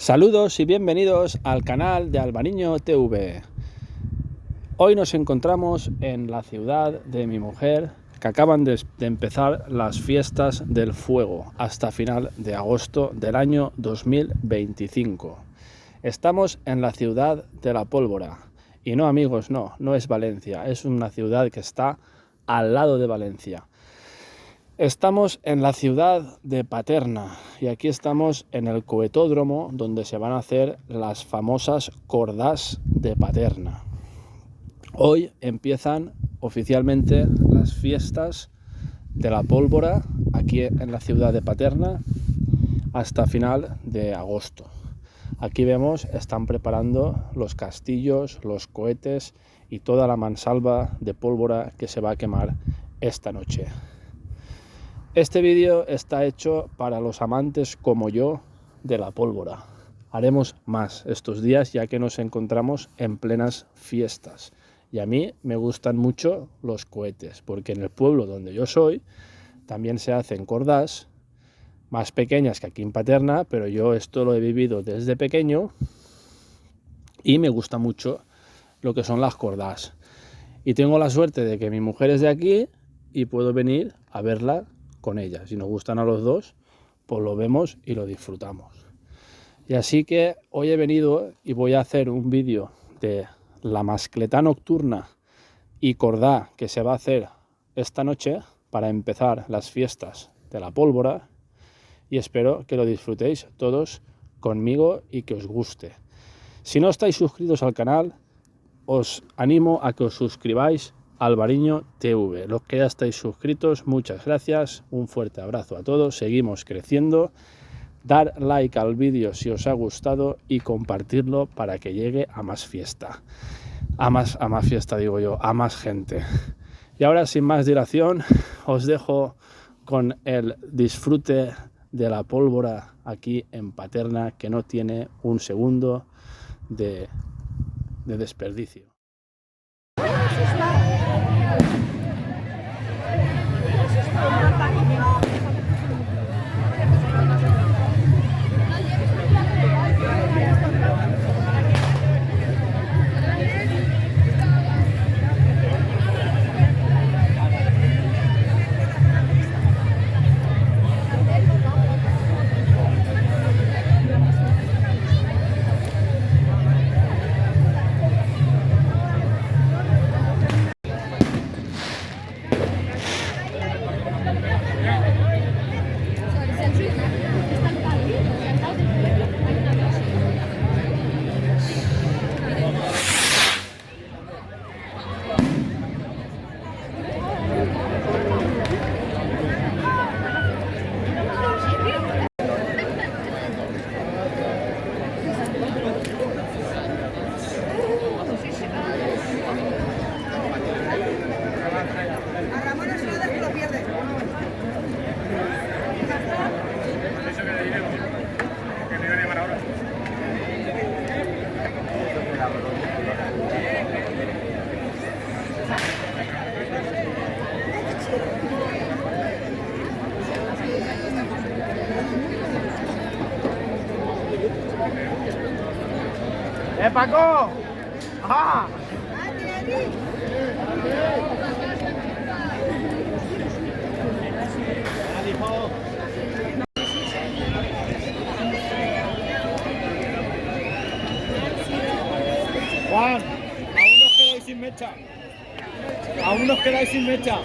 Saludos y bienvenidos al canal de Albariño TV. Hoy nos encontramos en la ciudad de mi mujer, que acaban de empezar las fiestas del fuego hasta final de agosto del año 2025. Estamos en la ciudad de La Pólvora. Y no, amigos, no es Valencia, es una ciudad que está al lado de Valencia. Estamos en la ciudad de Paterna y aquí estamos en el cohetódromo donde se van a hacer las famosas cordás de Paterna. Hoy empiezan oficialmente las fiestas de La Pólvora aquí en la ciudad de Paterna hasta final de agosto. Aquí vemos, están preparando los castillos, los cohetes y toda la mansalva de pólvora que se va a quemar esta noche. Este vídeo está hecho para los amantes como yo de la pólvora. Haremos más estos días ya que nos encontramos en plenas fiestas. Y a mí me gustan mucho los cohetes, porque en el pueblo donde yo soy también se hacen cordás, más pequeñas que aquí en Paterna, pero yo esto lo he vivido desde pequeño y me gusta mucho lo que son las cordás. Y tengo la suerte de que mi mujer es de aquí y puedo venir a verla con ella. Si nos gustan a los dos, pues lo vemos y lo disfrutamos. Y así que hoy he venido y voy a hacer un vídeo de la mascletá nocturna y cordá que se va a hacer esta noche para empezar las fiestas de la pólvora, y espero que lo disfrutéis todos conmigo y que os guste. Si no estáis suscritos al canal, os animo a que os suscribáis a Albariño TV. Los que ya estáis suscritos, muchas gracias, un fuerte abrazo a todos, seguimos creciendo. Dar like al vídeo si os ha gustado y compartirlo para que llegue a más fiesta. A más fiesta digo yo, a más gente. Y ahora, sin más dilación, os dejo con el disfrute de la pólvora aquí en Paterna, que no tiene un segundo de desperdicio. Paco! ¡Ah! Juan, aún nos quedáis sin mecha. Aún nos quedáis sin mecha.